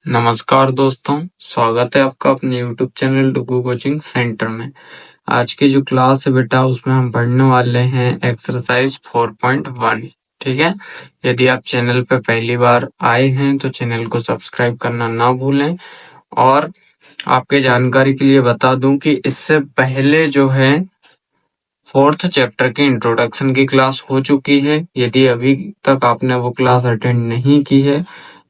नमस्कार दोस्तों, स्वागत है आपका अपने YouTube चैनल डुगू कोचिंग सेंटर में। आज की जो क्लास है बेटा उसमें हम पढ़ने वाले हैं एक्सरसाइज 4.1। ठीक है, यदि आप चैनल पे पहली बार आए हैं तो चैनल को सब्सक्राइब करना ना भूलें। और आपके जानकारी के लिए बता दूं कि इससे पहले जो है 4th चैप्टर की इंट्रोडक्शन की क्लास हो चुकी है। यदि अभी तक आपने वो क्लास अटेंड नहीं की है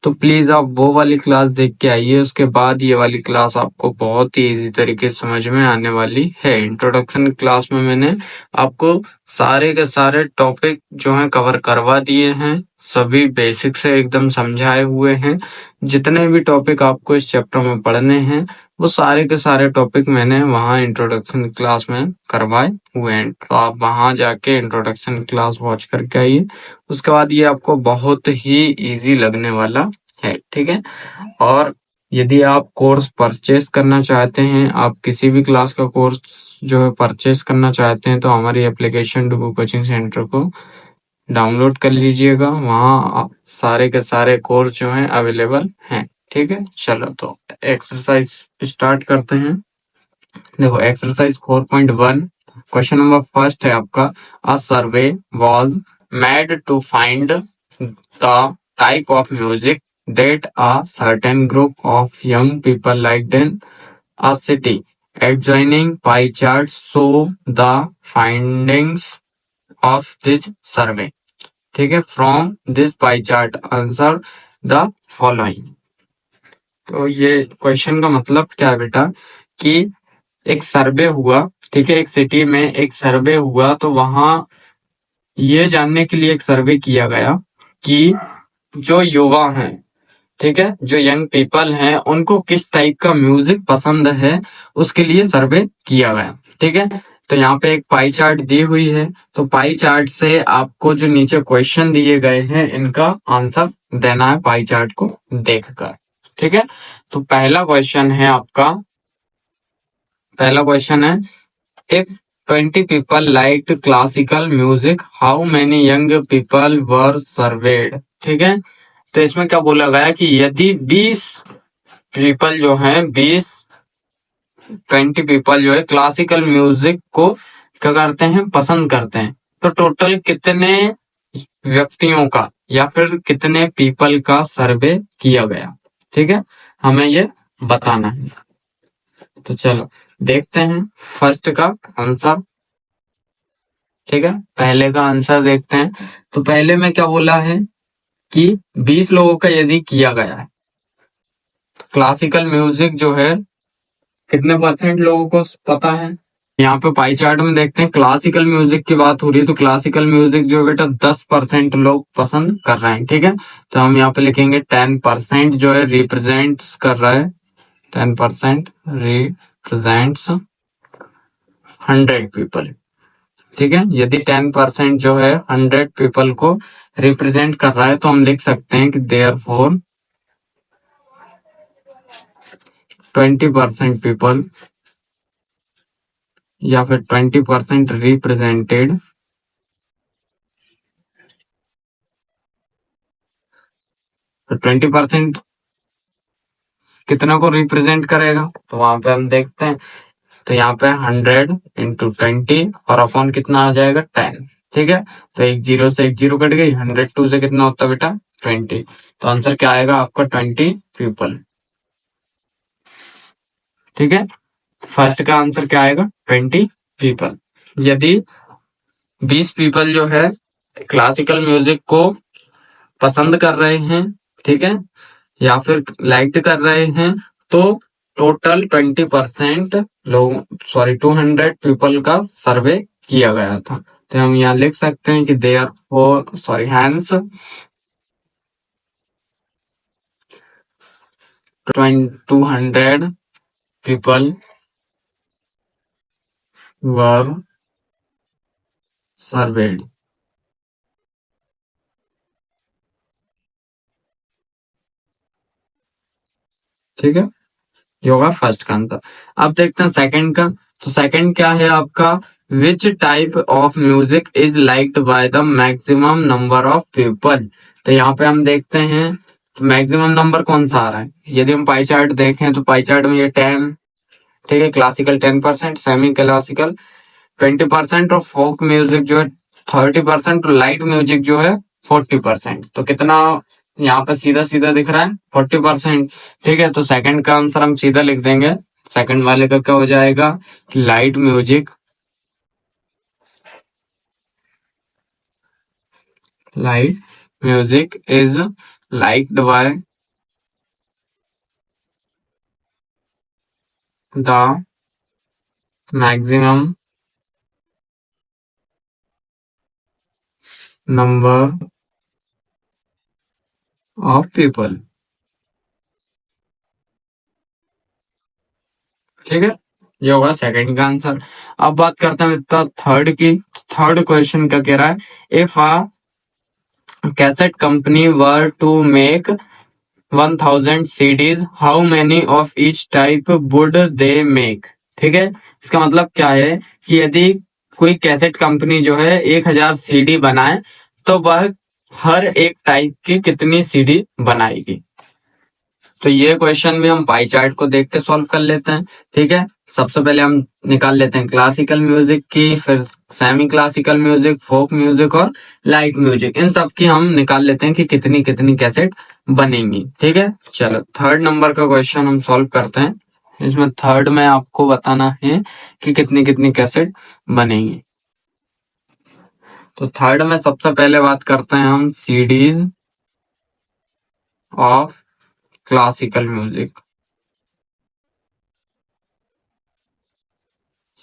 तो प्लीज आप वो वाली क्लास देख के आइए। उसके बाद ये वाली क्लास आपको बहुत ही इजी तरीके से समझ में आने वाली है। इंट्रोडक्शन क्लास में मैंने आपको सारे के सारे टॉपिक जो हैं कवर करवा दिए हैं, सभी बेसिक से एकदम समझाए हुए हैं। जितने भी टॉपिक आपको इस चैप्टर में पढ़ने हैं वो सारे के सारे टॉपिक मैंने वहाँ इंट्रोडक्शन क्लास में करवाए हुए हैं, तो आप वहाँ जाके इंट्रोडक्शन क्लास वॉच करके आइए। उसके बाद ये आपको बहुत ही इजी लगने वाला है। ठीक है, और यदि आप कोर्स परचेस करना चाहते हैं, आप किसी भी क्लास का कोर्स जो है परचेस करना चाहते हैं तो हमारी एप्लीकेशन डुगू कोचिंग सेंटर को डाउनलोड कर लीजिएगा। वहाँ सारे के सारे कोर्स जो हैं अवेलेबल हैं। ठीक है, चलो तो एक्सरसाइज स्टार्ट करते हैं। देखो एक्सरसाइज 4.1 क्वेश्चन नंबर फर्स्ट है आपका, a survey was made to find the type of music that a certain group of young people liked in a city. Adjoining pie chart show the findings of this survey. ठीक है, from this pie chart answer the following. तो ये question का मतलब क्या है बेटा कि एक सर्वे हुआ, ठीक है, एक सिटी में एक सर्वे हुआ, तो वहां ये जानने के लिए एक सर्वे किया गया कि जो युवा हैं, ठीक है, जो यंग पीपल हैं, उनको किस टाइप का म्यूजिक पसंद है, उसके लिए सर्वे किया गया। ठीक है, तो यहाँ पे एक पाई चार्ट दी हुई है, तो पाई चार्ट से आपको जो नीचे क्वेश्चन दिए गए हैं इनका आंसर देना है पाई चार्ट को देखकर। ठीक है, तो पहला क्वेश्चन है आपका, पहला क्वेश्चन है, if 20 people liked classical music, how many young people were surveyed? ठीक है, तो इसमें क्या बोला गया कि यदि 20 पीपल जो हैं, 20 पीपल जो है क्लासिकल म्यूजिक को क्या करते हैं, पसंद करते हैं, तो टोटल कितने व्यक्तियों का या फिर कितने पीपल का सर्वे किया गया। ठीक है, हमें ये बताना है। तो चलो देखते हैं फर्स्ट का आंसर। ठीक है, पहले का आंसर देखते हैं। तो पहले में क्या बोला है कि 20 लोगों का यदि किया गया है, तो क्लासिकल म्यूजिक जो है कितने परसेंट लोगों को पता है। यहाँ पे पाई चार्ट में देखते हैं, क्लासिकल म्यूजिक की बात हो रही है, तो क्लासिकल म्यूजिक जो है बेटा 10% लोग पसंद कर रहे हैं। ठीक है, तो हम यहाँ पे लिखेंगे 10% जो है रिप्रेजेंट्स कर रहा है, 10% रिप्रेजेंट्स 100 पीपल। ठीक है, यदि 10% जो है 100 पीपल को रिप्रेजेंट कर रहा है तो हम लिख सकते हैं कि देयरफॉर 20% पीपल या फिर 20% रिप्रेजेंटेड, तो 20% कितना को रिप्रेजेंट करेगा, तो वहां पे हम देखते हैं, तो यहाँ पे 100 इंटू 20 और अपॉन कितना आ जाएगा 10। ठीक है, तो एक जीरो से एक जीरो कट गई, 102 से कितना होता है बेटा 20, तो आंसर क्या आएगा आपका 20 पीपल। ठीक है, फर्स्ट का आंसर क्या आएगा 20 पीपल। यदि 20 पीपल जो है क्लासिकल म्यूजिक को पसंद कर रहे हैं, ठीक है, या फिर लाइक कर रहे हैं, तो टोटल 20% लोग, सॉरी 200 पीपल का सर्वे किया गया था। तो हम यहाँ लिख सकते हैं कि therefore, sorry hence 200 people were served. ठीक है, ये होगा फर्स्ट का आंसर। अब देखते हैं सेकंड का। तो सेकंड क्या है आपका, which type of music is liked by the maximum number of people. तो यहाँ पे हम देखते हैं मैक्सिमम नंबर कौन सा आ रहा है? यदि हम पाई चार्ट देखें तो पाई चार्ट में ये 10, ठीक है, क्लासिकल 10%, सेमी क्लासिकल 20% और फोक म्यूजिक जो है 30% और लाइट म्यूजिक जो है 40%। तो कितना यहाँ पे सीधा सीधा दिख रहा है? 40%। ठीक है, तो सेकंड का आंसर हम सीधा लिख देंगे। सेकंड वाले का क्या हो जाएगा कि light music is liked by the maximum number of people. ठीक है, ये होगा सेकंड का आंसर। अब बात करते हैं मित्र थर्ड की। थर्ड क्वेश्चन क्या कह रहा है? If a cassette company were to make 1000 CDs, how many of each type would they make? ठीक है, इसका मतलब क्या है कि यदि कोई कैसेट कंपनी जो है 1000 CD बनाए तो वह हर एक टाइप की कितनी CD बनाएगी? तो ये क्वेश्चन भी हम पाई चार्ट को देख के सॉल्व कर लेते हैं। ठीक है, सबसे पहले हम निकाल लेते हैं क्लासिकल म्यूजिक की, फिर semi classical music, folk music और लाइट म्यूजिक। इन सब की हम निकाल लेते हैं कि कितनी कितनी कैसेट बनेंगी। ठीक है, चलो थर्ड नंबर का क्वेश्चन हम सॉल्व करते हैं। इसमें थर्ड में आपको बताना है कि कितनी कितनी कैसेट बनेंगी। तो थर्ड में सबसे पहले बात करते हैं हम CDs of classical music.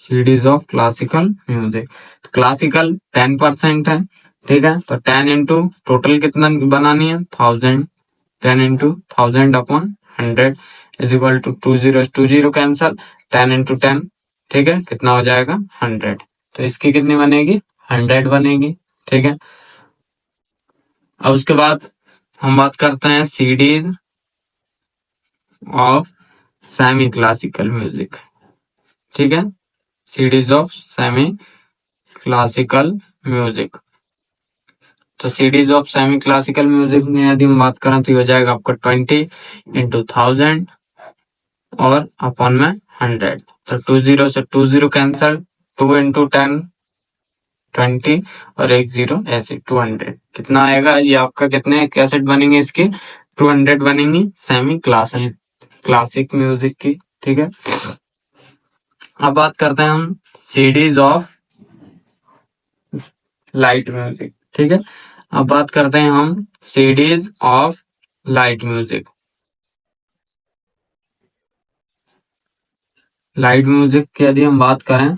CDs of classical music. Classical 10% है। ठीक है, तो 10 इंटू टोटल कितना बनानी है? 1000। 10 into 1000 upon 100 is equal to 2 0 cancel, 10 into 10, ठीक है, कितना हो जाएगा? 100। तो इसकी कितनी बनेगी? 100 बनेगी। ठीक है, अब उसके बाद हम बात करते हैं CDs of semi classical music. ठीक है, CDs of semi classical music. तो CDs of semi classical music में यदि हम बात करें तो ये हो जाएगा आपका 20 इंटू 1000 और अपॉन में 100। तो 20 से 20 कैंसल, 2 इंटू 10 20 और 10 ऐसे 200। कितना आएगा ये आपका? कितने कैसेट बनेंगे इसकी? 200 बनेंगी सेमी क्लासिक म्यूजिक की। ठीक है, अब बात करते हैं हम सीडीज ऑफ लाइट म्यूजिक। ठीक है, अब बात करते हैं हम CDs of light music. Light music की यदि हम बात करें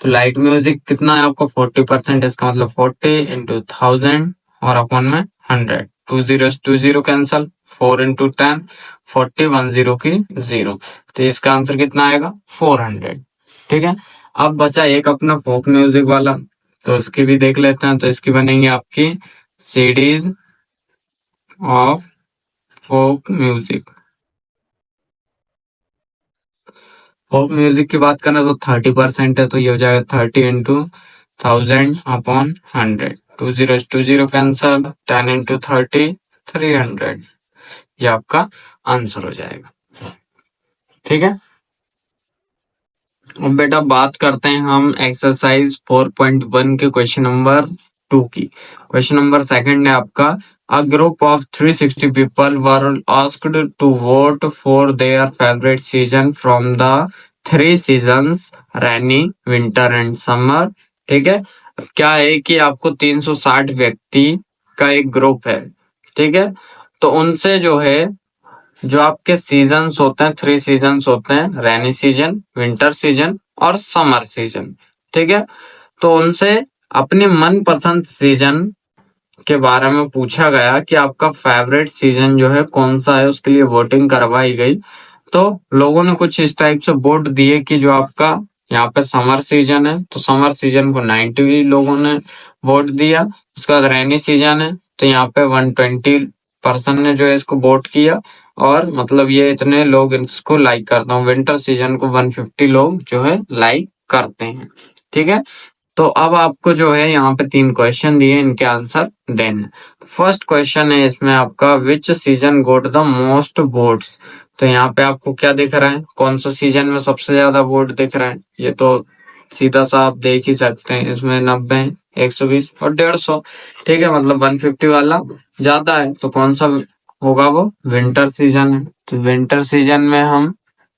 तो लाइट म्यूजिक कितना है आपको? 40%। इसका मतलब 40 इंटू 1000 और अपॉन में 100। 20 कैंसल, 4 इंटू 10 40, 10 की 0। तो इसका आंसर कितना आएगा? 400। ठीक है, अब बचा एक अपना फोक म्यूजिक वाला, तो इसकी भी देख लेते हैं। तो इसकी बनेंगी आपकी CDs of folk music. Folk music की बात करें तो 30% है, तो ये हो जाएगा 30 इंटू 1000 अपॉन 100। 20 cancel, 10 into 30 300। ये आपका आंसर हो जाएगा। ठीक है, अब बेटा बात करते हैं हम एक्सरसाइज 4.1 के क्वेश्चन नंबर 2 की। क्वेश्चन नंबर सेकंड है आपका, a group of 360 people were asked to vote for their favourite season from the 3 seasons rainy, winter and summer. ठीक है, अब क्या है कि आपको 360 व्यक्ति का एक ग्रुप है। ठीक है, तो उनसे जो है, जो आपके सीजन्स होते हैं, 3 सीजन्स होते हैं, रेनी सीजन, विंटर सीजन और समर सीजन। ठीक है, तो उनसे अपने मनपसंद सीजन के बारे में पूछा गया कि आपका फेवरेट सीजन जो है कौन सा है, उसके लिए वोटिंग करवाई गई। तो लोगों ने कुछ इस टाइप से वोट दिए कि जो आपका यहाँ पे समर सीजन है, तो समर सीजन को 90 लोगों ने वोट दिया। उसके बाद रेनी सीजन है, तो यहाँ पे 120% ने जो है इसको वोट किया, और मतलब ये इतने लोग इसको लाइक करते हैं। विंटर सीजन को 150 लोग जो है लाइक करते हैं। ठीक है, तो अब आपको जो है यहाँ पे 3 क्वेश्चन दिए, इनके आंसर देने। फर्स्ट क्वेश्चन है इसमें आपका, विच season goat the most votes. तो यहाँ पे आपको क्या दिख रहा है, कौन सा सीजन में सबसे ज्यादा वोट दिख रहा है? ये तो सीधा सा आप देख ही सकते हैं, इसमें 90, 120 और 150। ठीक है, मतलब 150 वाला ज्यादा है, तो कौन सा होगा? वो विंटर सीजन है। तो विंटर सीजन में हम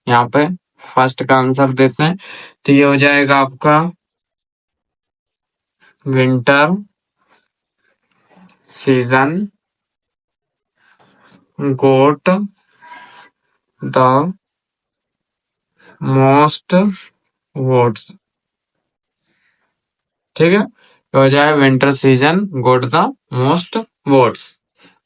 यहाँ पे फर्स्ट का आंसर देते हैं, तो ये हो जाएगा आपका winter season goat the most votes. ठीक है, तो हो जाए winter season goat the most votes.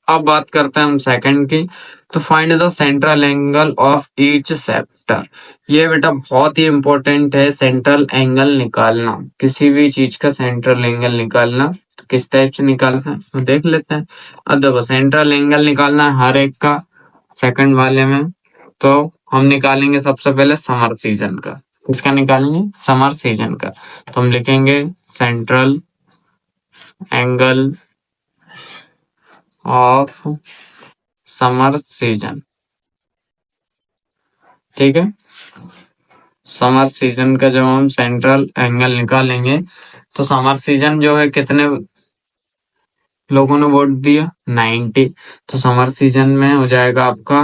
अब बात करते हैं हम सेकंड की। तो find the central angle of each sector. ये बेटा बहुत ही इंपॉर्टेंट है, सेंट्रल एंगल निकालना, किसी भी चीज का सेंट्रल एंगल निकालना। तो किस टाइप से निकालना है तो देख लेते हैं। अब देखो, सेंट्रल एंगल निकालना है हर एक का, सेकंड वाले में। तो हम निकालेंगे सबसे पहले समर सीजन का। किसका निकालेंगे? समर सीजन का। तो हम लिखेंगे central angle of summer season. ठीक है, समर सीजन का जब हम सेंट्रल एंगल निकालेंगे, तो समर सीजन जो है कितने लोगों ने वोट दिया? 90। तो समर सीजन में हो जाएगा आपका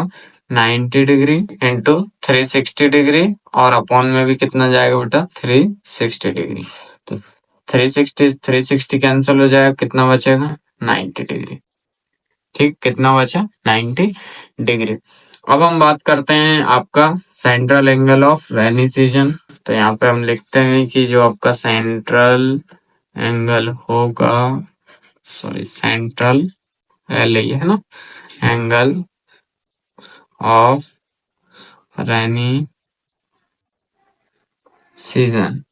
90 डिग्री इंटू 360 डिग्री, और अपॉन में भी कितना जाएगा बेटा? 360 डिग्री। तो 360 कैंसिल हो जाएगा, कितना बचेगा? 90 डिग्री। ठीक, कितना बचा? 90 डिग्री। अब हम बात करते हैं आपका central angle of rainy season. तो यहाँ पे हम लिखते हैं कि जो आपका सेंट्रल एंगल होगा, सॉरी सेंट्रल एल है ना, एंगल ऑफ रेनी सीजन।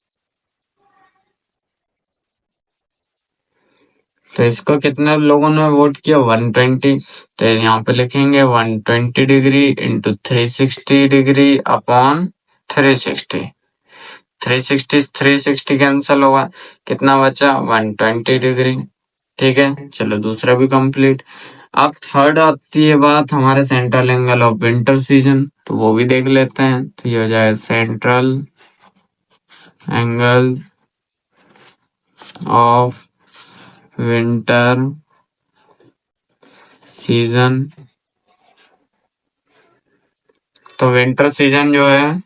तो इसको कितने लोगों ने वोट किया? 120। तो यहाँ पे लिखेंगे 120 degree into 360 degree upon 360। 360 cancel होगा, कितना बचा? 120 डिग्री। ठीक है, चलो दूसरा भी कंप्लीट। अब थर्ड आती है बात हमारे central angle of winter season, तो वो भी देख लेते हैं। तो ये हो जाए central angle of winter season. तो विंटर सीजन जो है,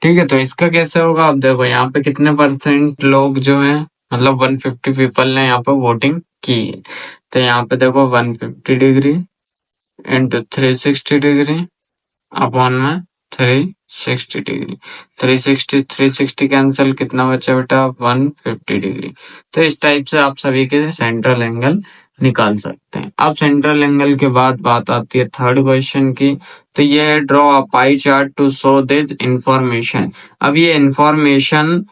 ठीक है, तो इसका कैसे होगा? आप देखो यहाँ पे कितने परसेंट लोग जो हैं, मतलब 150 पीपल ने यहाँ पे वोटिंग की। तो यहाँ पे देखो 150 डिग्री इंटू 360 डिग्री अपॉन में 360 डिग्री। 360 कैंसिल, कितना बचा बेटा? 150 डिग्री। तो इस टाइप से आप सभी के सेंट्रल एंगल निकाल सकते हैं। अब सेंट्रल एंगल के बाद बात आती है थर्ड क्वेश्चन की। तो ये है, draw a pie chart to show this information. अब ये इंफॉर्मेशन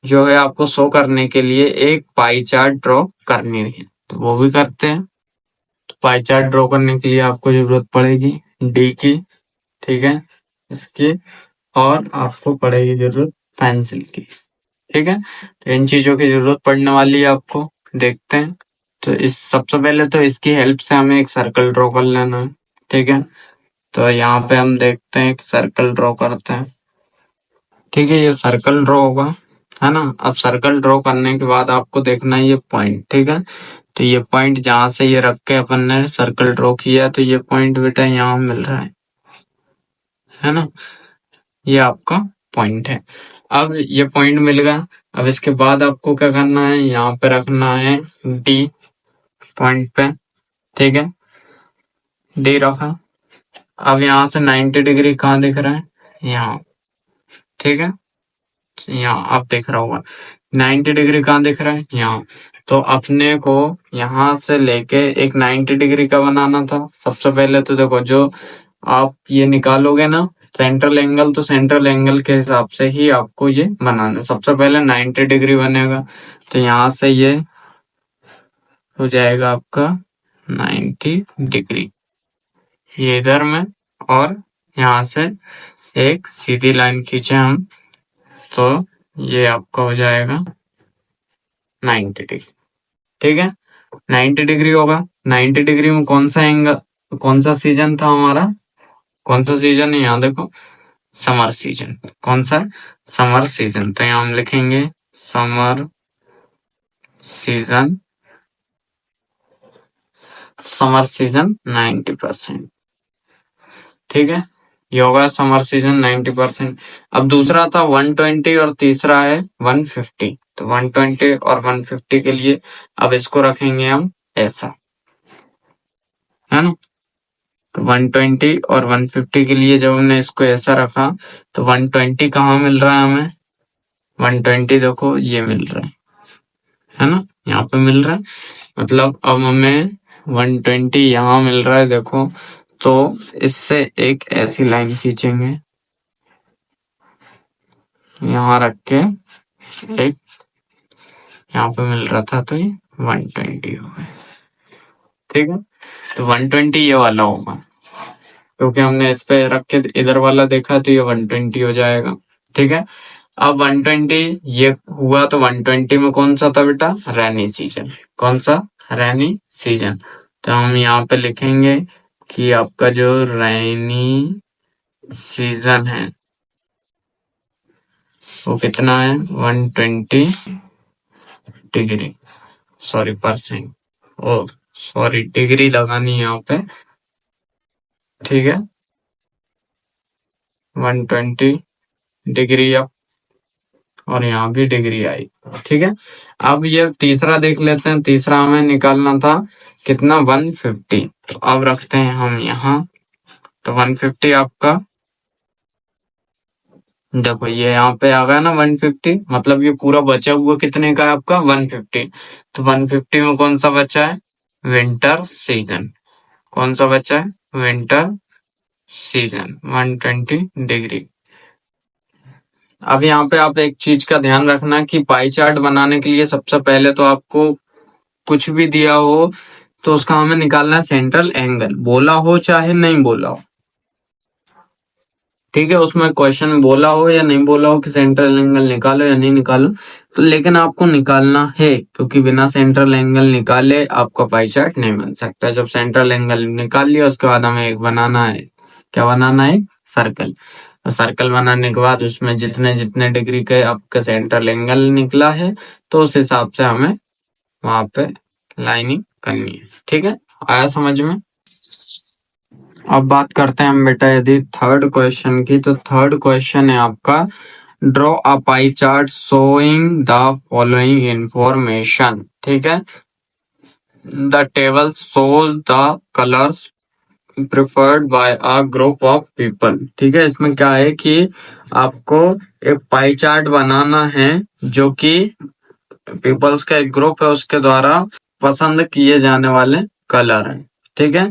जो है आपको शो करने के लिए एक पाई चार्ट ड्रॉ करनी है, तो वो भी करते हैं। तो पाई चार्ट ड्रॉ करने के लिए आपको जरूरत पड़ेगी डी की, ठीक है, इसकी, और आपको पड़ेगी जरूरत पेंसिल की। ठीक है, तो इन चीजों की जरूरत पड़ने वाली है आपको, देखते हैं। तो इस सबसे पहले तो इसकी हेल्प से हमें एक सर्कल ड्रॉ कर लेना है। ठीक है, तो यहाँ पे हम देखते हैं, एक सर्कल ड्रॉ करते हैं। ठीक है, ये सर्कल ड्रॉ होगा, है ना। अब सर्कल ड्रॉ करने के बाद आपको देखना है ये पॉइंट। ठीक है, तो ये पॉइंट जहां से ये रख के अपन ने सर्कल ड्रॉ किया, तो ये पॉइंट बेटा यहाँ मिल रहा है ना, ये आपका पॉइंट है। अब ये पॉइंट मिल गया। अब इसके बाद आपको क्या करना है, यहाँ पे रखना है डी पॉइंट पे। ठीक है, डी रखा। अब यहाँ से 90 डिग्री कहाँ दिख रहा है? यहाँ। ठीक है, यहाँ आप देख रहा होगा 90 डिग्री कहाँ दिख रहा है? यहाँ। तो अपने को यहाँ से लेके एक 90 डिग्री का बनाना था। सबसे पहले तो देखो, जो आप ये निकालोगे ना सेंट्रल एंगल, तो सेंट्रल एंगल के हिसाब से ही आपको ये बनाना है। सबसे पहले 90 डिग्री बनेगा, तो यहाँ से ये हो जाएगा आपका 90 डिग्री, ये इधर में। और यहाँ से एक सीधी लाइन खींचे हम, तो ये आपका हो जाएगा 90 डिग्री। ठीक है, 90 डिग्री होगा। 90 डिग्री में कौन सा एंगल, कौन सा सीजन था हमारा, कौन सा सीजन है, यहाँ देखो, समर सीजन। कौन सा, समर सीजन। तो यहाँ हम लिखेंगे समर सीजन, समर सीजन 90%। ठीक है, ये होगा समर सीजन 90%। अब दूसरा था 120 और तीसरा है 150। तो 120 और 150 के लिए अब इसको रखेंगे हम ऐसा, है ना। तो 120 और 150 के लिए जब हमने इसको ऐसा रखा तो 120 कहाँ मिल रहा है हमें, 120 देखो ये मिल रहा है ना, यहाँ पे मिल रहा है। मतलब अब हमें 120 यहाँ मिल रहा है देखो। तो इससे एक ऐसी लाइन खींचेंगे, यहाँ रख के, एक यहाँ पे मिल रहा था तो ये 120 हो गया। ठीक है, तो 120 ये वाला होगा, क्योंकि हमने इस पे रख के इधर वाला देखा तो ये 120 हो जाएगा। ठीक है, अब 120 ये हुआ तो 120 में कौन सा था बेटा, रेनी सीजन। कौन सा, रेनी सीजन। तो हम यहाँ पे लिखेंगे कि आपका जो रेनी सीजन है वो कितना है, 120 डिग्री, सॉरी परसेंट, ओ सॉरी डिग्री लगानी है यहाँ पे। ठीक है, 120 डिग्री अप, और यहाँ भी डिग्री आई। ठीक है, अब ये तीसरा देख लेते हैं। तीसरा हमें निकालना था कितना, 150। तो अब रखते हैं हम यहाँ, तो 150 आपका, देखो ये यहाँ पे आ गया ना 150, मतलब ये पूरा बचा हुआ कितने का है आपका, 150। तो 150 में कौन सा बचा है, विंटर सीजन। कौन सा बचा है, विंटर सीजन 120 डिग्री। अब यहाँ पे आप एक चीज का ध्यान रखना कि पाई चार्ट बनाने के लिए सबसे पहले तो आपको कुछ भी दिया हो तो उसका हमें निकालना है सेंट्रल एंगल, बोला हो चाहे नहीं बोला हो। ठीक है, उसमें क्वेश्चन बोला हो या नहीं बोला हो कि सेंट्रल एंगल निकालो या नहीं निकालो, तो लेकिन आपको निकालना है, क्योंकि बिना सेंट्रल एंगल निकाले आपका पाई चार्ट नहीं बन सकता। जब सेंट्रल एंगल निकाल लिया उसके बाद हमें एक बनाना है, क्या बनाना है, सर्कल। तो सर्कल बनाने के बाद उसमें जितने जितने डिग्री के आपका सेंट्रल एंगल निकला है तो उस हिसाब से हमें वहां पे लाइनिंग करनी है। ठीक है, आया समझ में। अब बात करते हैं हम बेटा यदि थर्ड क्वेश्चन की, तो थर्ड क्वेश्चन है आपका, draw a pie chart showing the following information. ठीक है, the table shows the colours preferred by a group of people. ठीक है, इसमें क्या है कि आपको एक पाई चार्ट बनाना है जो कि पीपल्स का एक ग्रुप है उसके द्वारा पसंद किए जाने वाले कलर है। ठीक है,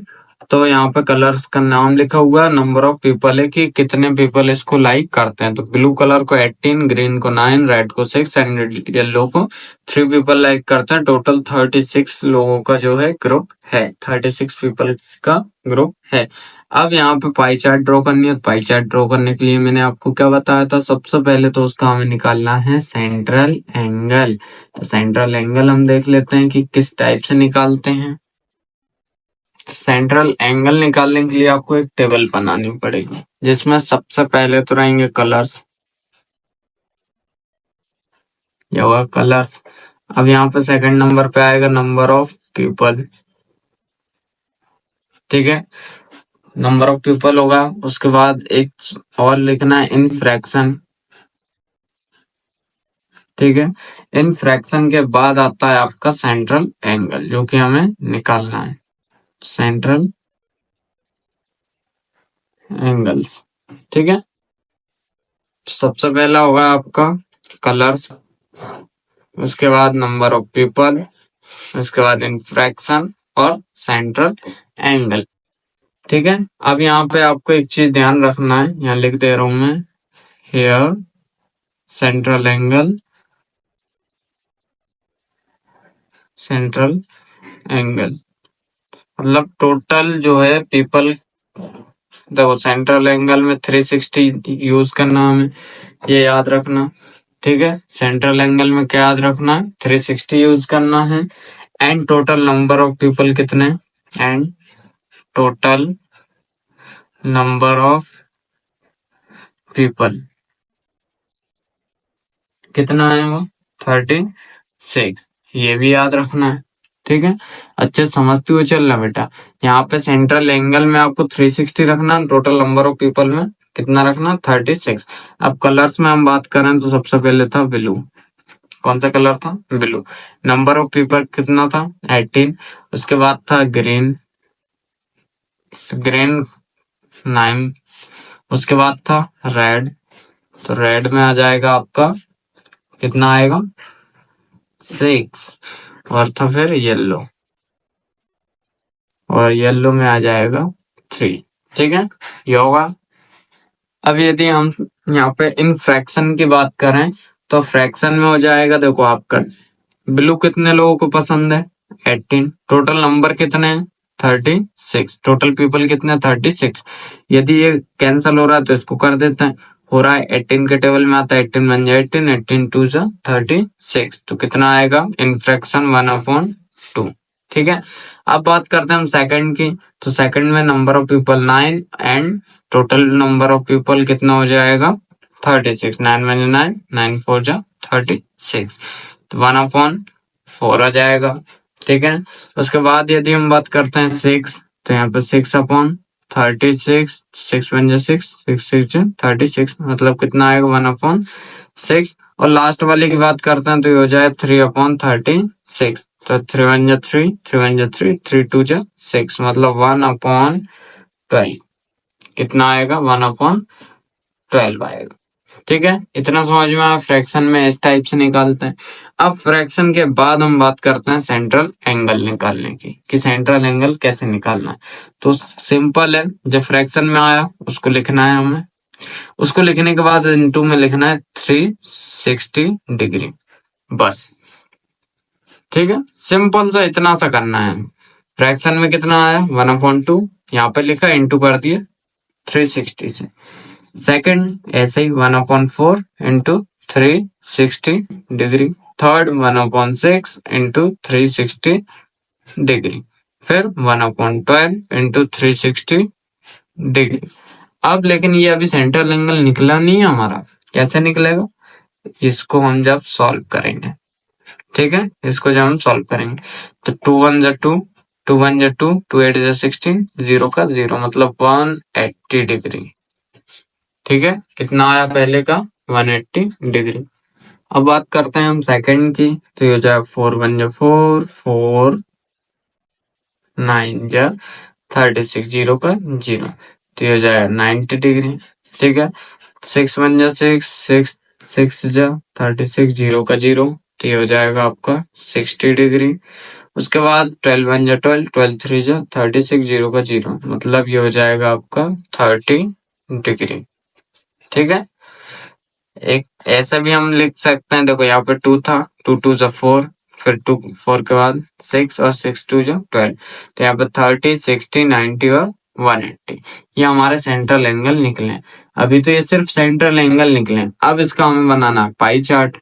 तो यहाँ पे कलर्स का नाम लिखा हुआ है, नंबर ऑफ पीपल है कि कितने पीपल इसको लाइक करते हैं। तो ब्लू कलर को 18, ग्रीन को 9, रेड को 6 एंड येलो को 3 पीपल लाइक करते हैं। टोटल 36 लोगों का जो है ग्रुप है, 36 पीपल का ग्रुप है। अब यहाँ पे पाई चार्ट ड्रॉ करनी है। पाई चार्ट ड्रॉ करने के लिए मैंने आपको क्या बताया था, सबसे पहले तो उसका हमें निकालना है सेंट्रल एंगल। तो सेंट्रल एंगल हम देख लेते हैं कि किस टाइप से निकालते हैं। सेंट्रल एंगल निकालने के लिए आपको एक टेबल बनानी पड़ेगी जिसमें सबसे पहले तो रहेंगे कलर्स, ये होगा कलर्स। अब यहाँ पे सेकंड नंबर पे आएगा नंबर ऑफ पीपल। ठीक है, नंबर ऑफ पीपल होगा। उसके बाद एक और लिखना है इन फ्रैक्शन। ठीक है, इन फ्रैक्शन के बाद आता है आपका सेंट्रल एंगल जो कि हमें निकालना है, सेंट्रल एंगल्स। ठीक है, सबसे पहला होगा आपका कलर्स, उसके बाद नंबर ऑफ पीपल, उसके बाद इंफ्रैक्शन और सेंट्रल एंगल। ठीक है, अब यहाँ पे आपको एक चीज ध्यान रखना है, यहाँ लिख दे रहा हूं मैं, here central angle, central angle मतलब टोटल जो है पीपल, देखो सेंट्रल एंगल में 360 यूज करना हमें, ये याद रखना। ठीक है। सेंट्रल एंगल में क्या याद रखना है, 360 यूज करना है। And total number of people कितने, and total number of people कितना है वो, 36, ये भी याद रखना है। ठीक है, अच्छे समझते हुए चलना बेटा। यहाँ पे सेंट्रल एंगल में आपको 360 रखना, टोटल नंबर ऑफ पीपल में कितना रखना, 36। अब कलर्स में हम बात करें तो सबसे पहले था ब्लू, कौन सा कलर था, ब्लू। नंबर ऑफ पीपल कितना था, 18। उसके बाद था ग्रीन, ग्रीन 9। उसके बाद था रेड, तो रेड में आ जाएगा आपका कितना आएगा, 6। और था फिर येलो, और येलो में आ जाएगा 3। ठीक है, ये होगा। अब यदि हम यहाँ पे इन फ्रैक्शन की बात करें तो फ्रैक्शन में हो जाएगा, देखो आपका ब्लू कितने लोगों को पसंद है, 18। टोटल नंबर कितने हैं, 36। टोटल पीपल कितने, 36। यदि ये कैंसिल हो रहा है तो इसको कर देते हैं, हो रहा है 18 के टेबल में आता है, 18 बन जाए 18, 18 2 जा 36, तो कितना आएगा, इन फ्रैक्शन 1/2। ठीक है, अब बात करते हैं हम सेकंड की, तो सेकंड में number of people 9 and total number of people कितना हो जाएगा, 36। 9 बन 9, 9 4 जा 36, तो 1/4 आ जाएगा। ठीक है, उसके बाद यदि हम बात करते हैं 6, तो यहाँ पे 6/36, 6 बन जा 6, 6 6 36, मतलब कितना आएगा, 1/6। और लास्ट वाले की बात करते हैं तो ये हो जाए 3/36, तो 3 1 जा 3, 3 1 जा 3, 3 2 जा 6, मतलब 1/12 कितना आएगा, 1/12 आएगा। ठीक है, इतना समझ में आया। फ्रैक्शन में इस टाइप से निकालते हैं। अब फ्रैक्शन के बाद हम बात करते हैं सेंट्रल एंगल निकालने की, कि सेंट्रल एंगल कैसे निकालना है। तो सिंपल है, जब फ्रैक्शन में आया उसको लिखना है हमें, उसको लिखने के बाद इनटू में लिखना है 360 डिग्री, बस। ठीक है, सिंपल सा इतना सा करना है। फ्रैक्शन में कितना आया, 1/2, यहाँ पे लिखा, इंटू कर दिए 360 से। सेकंड ऐसे ही 1/4 into 360 degree. Third 1/6 into 360 degree. फिर 1/12 इंटू 360 डिग्री। अब लेकिन ये अभी सेंट्रल एंगल निकला नहीं है हमारा, कैसे निकलेगा, इसको हम जब सॉल्व करेंगे। ठीक है, इसको जब हम सॉल्व करेंगे तो 2 1 जा 2, 2 1 जा 2, 2 8 जा 16, 0 का 0, मतलब 180 डिग्री। ठीक है, कितना आया पहले का, 180 डिग्री। अब बात करते हैं हम सेकंड की, तो ये हो जाएगा 4 1 जा 4, 4 9 जा 36, 0 का 0, तो ये हो जाएगा 90 डिग्री। ठीक है, 6 1 जा 6, 6 6 जा 36, 0 का 0, तो ये हो जाएगा आपका 60 डिग्री। उसके बाद 12 1 जा 12, 12 3 जा 36, 0 का 0, मतलब ये हो जाएगा आपका 30 डिग्री। ठीक है, एक ऐसा भी हम लिख सकते हैं, देखो यहाँ पे 2 था, 2 2 जा 4, फिर 2 4 के बाद 6 और 6 2 जा 12, तो यहाँ पे 30 60 90 और 180, ये हमारे सेंट्रल एंगल निकले। अभी तो ये सिर्फ सेंट्रल एंगल निकले, अब इसका हमें बनाना है पाई चार्ट।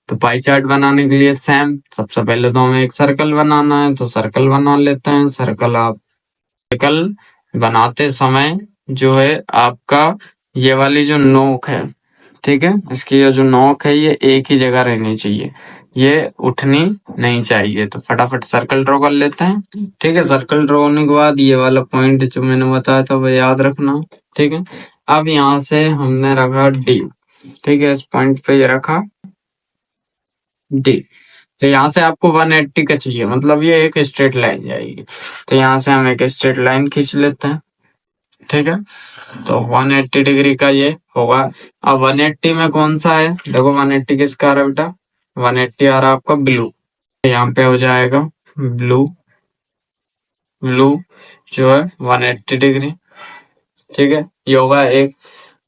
तो पाई चार्ट बनाने के लिए सेम, सबसे पहले तो हमें एक सर्कल बनाना है, तो सर्कल बना लेते हैं। सर्कल बनाते समय जो है आपका ये वाली जो नोक है, ठीक है, इसकी ये जो नोक है ये एक ही जगह रहनी चाहिए, ये उठनी नहीं चाहिए। तो फटाफट सर्कल ड्रॉ कर लेते हैं। ठीक है, सर्कल ड्रॉ होने के बाद ये वाला पॉइंट जो मैंने बताया था वो याद रखना। ठीक है, अब यहाँ से हमने रखा डी, ठीक है, इस पॉइंट पे ये रखा डी, तो यहाँ से आपको 180 का चाहिए, मतलब ये एक स्ट्रेट लाइन जाएगी, तो यहाँ से हम एक स्ट्रेट लाइन खींच लेते हैं। ठीक है, तो 180 डिग्री का ये होगा। अब 180 में कौन सा है, देखो 180 किसका आ रहा है बेटा, 180 आ रहा है आपका ब्लू, तो यहाँ पे हो जाएगा ब्लू, ब्लू जो है 180 डिग्री। ठीक है, ये होगा एक।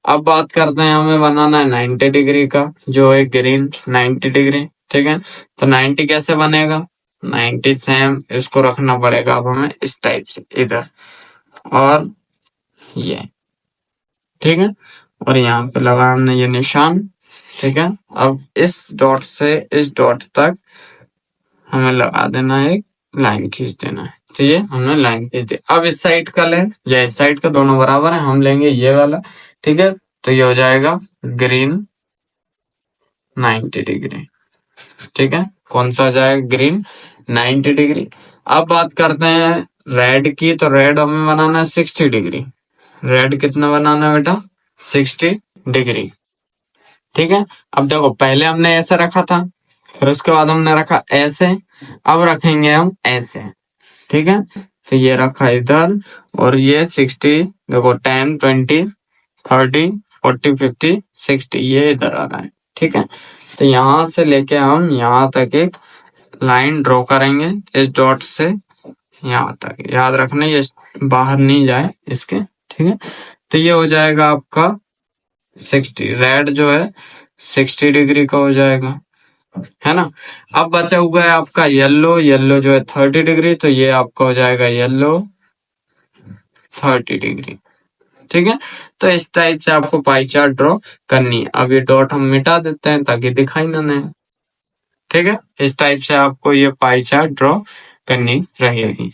अब बात करते हैं, हमें बनाना है 90 डिग्री का, जो है ग्रीन 90 डिग्री। ठीक है, तो 90 कैसे बनेगा, 90 सेम इसको रखना पड़ेगा अब हमें इस टाइप से इधर, और ये, ठीक है, और यहाँ पे लगा हमने ये निशान। ठीक है। अब इस डॉट से इस डॉट तक हमें लगा देना है, एक लाइन खींच देना है। तो ये हमने लाइन खींच दी। अब इस साइड का लें या इस साइड का, दोनों बराबर है, हम लेंगे ये वाला। ठीक है, तो ये हो जाएगा ग्रीन 90 डिग्री। ठीक है, कौन सा जाएगा? Green 90 degree. अब बात करते हैं रेड की, तो रेड हमें बनाना है 60 डिग्री। रेड कितना बनाना है बेटा? 60 डिग्री। ठीक है, अब देखो पहले हमने ऐसे रखा था, फिर उसके बाद हमने रखा ऐसे, अब रखेंगे हम ऐसे। ठीक है, तो ये रखा इधर, और ये 60, देखो 10 20 30 40 50 60, ये इधर आ रहा है। ठीक है, तो यहां से लेके हम यहां तक एक लाइन ड्रॉ करेंगे, इस डॉट से यहाँ तक। याद रखना ये बाहर नहीं जाए इसके। ठीक है, तो ये हो जाएगा आपका 60, रेड जो है 60 डिग्री का हो जाएगा, है ना। अब बचा हुआ है आपका येलो, येलो जो है 30 डिग्री, तो ये आपका हो जाएगा येलो 30 डिग्री। ठीक है, तो इस टाइप से आपको पाई चार्ट ड्रॉ करनी है। अब ये डॉट हम मिटा देते हैं ताकि दिखाई ना दे। ठीक है, इस टाइप से आपको ये पाई चार्ट ड्रॉ करनी रहेगी।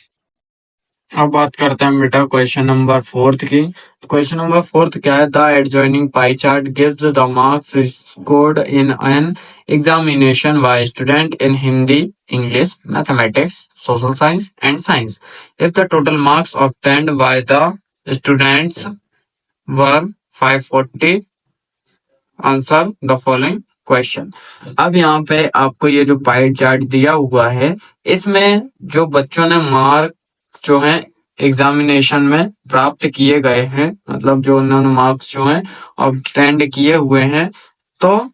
अब बात करते हैं बेटा क्वेश्चन नंबर 4 की। क्वेश्चन नंबर 4 क्या है? The adjoining pie chart gives the marks scored in an examination by student in Hindi, English, mathematics, social science and science. If the total marks obtained by the students were 540, answer the following question. अब यहाँ पे आपको ये जो pie chart दिया हुआ है, इसमें जो बच्चों ने मार्क जो है एग्जामिनेशन में प्राप्त किए गए हैं, मतलब जो उन्होंने मार्क्स जो हैं ऑब्टेंड किए हुए हैं, तो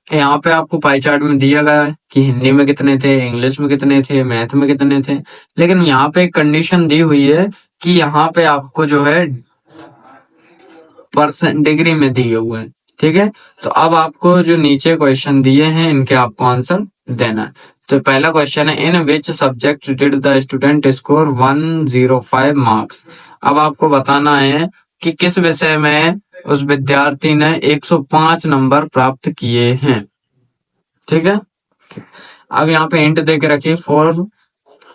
यहाँ पे आपको पाई चार्ट में दिया गया है कि हिंदी में कितने थे, इंग्लिश में कितने थे, मैथ में कितने थे। लेकिन यहाँ पे एक कंडीशन दी हुई है कि यहाँ पे आपको जो है परसेंट डिग्री में दिए हुए हैं। ठीक है, तो अब आपको जो नीचे क्वेश्चन दिए हैं इनके आपको आंसर देना है। तो पहला क्वेश्चन है, in which subject did the student score 105 marks. अब आपको बताना है कि किस विषय में उस विद्यार्थी ने 105 नंबर प्राप्त किए हैं। ठीक है, अब यहाँ पे हिंट देके रखिए, for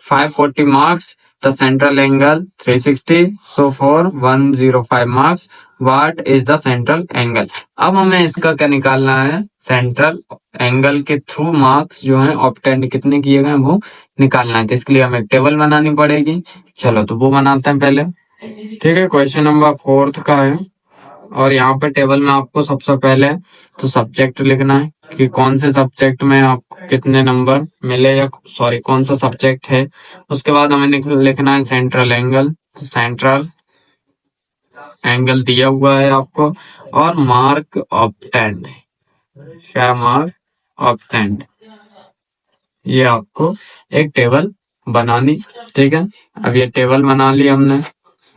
540 marks the central angle 360, so for 105 marks what is the central angle. अब हमें इसका क्या निकालना है? सेंट्रल एंगल के थ्रू मार्क्स जो है ऑब्टेंड कितने किए गए वो निकालना है। तो इसके लिए हमें एक टेबल बनानी पड़ेगी। चलो तो वो बनाते हैं पहले। ठीक है, क्वेश्चन नंबर 4 का है, और यहाँ पे टेबल में आपको सबसे पहले तो सब्जेक्ट लिखना है कि कौन से सब्जेक्ट में आपको कितने नंबर मिले, या सॉरी कौन सा सब्जेक्ट है। उसके बाद हमें लिखना है सेंट्रल एंगल, तो सेंट्रल एंगल दिया हुआ है आपको, और मार्क ऑब्टेंड, क्या मार्क ऑब्टेंड, ये आपको एक टेबल बनानी। ठीक है, अब ये टेबल बना ली हमने।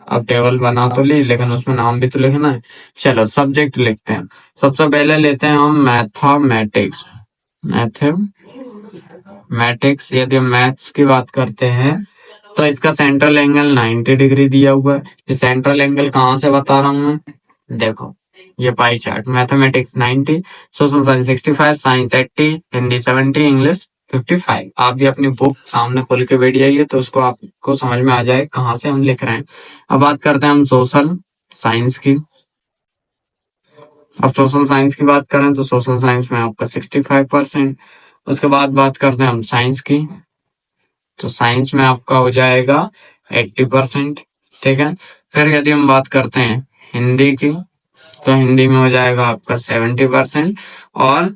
अब टेबल बना तो ली, लेकिन उसमें नाम भी तो लिखना है। चलो सब्जेक्ट लिखते हैं। सबसे पहले लेते हैं हम मैथमेटिक्स। मैथमेटिक्स, यदि हम मैथ्स की बात करते हैं तो इसका सेंट्रल एंगल 90 डिग्री दिया हुआ है। ये सेंट्रल एंगल कहाँ से बता रहा हूँ मैं? देखो ये pie chart, mathematics 90, social science 65, science 80, Hindi 70, English 55। आप भी अपनी बुक सामने खोल के बैठ जाइए तो उसको आपको समझ में आ जाए कहाँ से हम लिख रहे हैं। अब बात करते हैं हम सोशल साइंस की। अब सोशल साइंस की बात करें तो सोशल साइंस में आपका 65%। उसके बाद बात करते हैं हम साइंस की, तो साइंस में आपका हो जाएगा 80%। ठीक है, फिर यदि हम बात करते हैं हिंदी की, तो हिंदी में हो जाएगा आपका 70%, और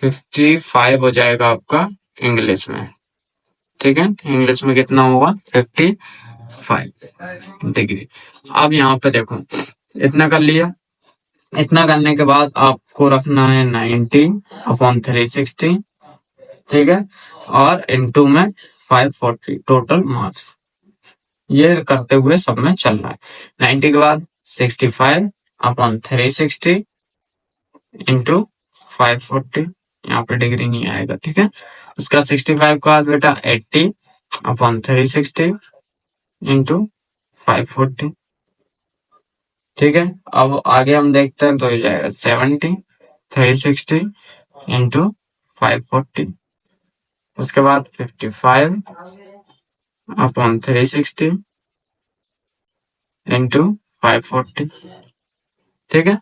55 हो जाएगा आपका इंग्लिश में। ठीक है, इंग्लिश में कितना होगा? 55 डिग्री। अब यहाँ पे देखो इतना कर लिया। इतना करने के बाद आपको रखना है 90/360। ठीक है, और इनटू में 540 टोटल मार्क्स। ये करते हुए सब में चल रहा है। 90 के बाद 65/360 इंटू 540, यहाँ पे डिग्री नहीं आएगा। ठीक है, उसका 65 के बाद बेटा 80/360 इंटू 540। ठीक है, अब आगे हम देखते हैं तो हो जाएगा 70, 360 इंटू 540, उसके बाद 55 अपॉन 360 इंटू 540। ठीक है,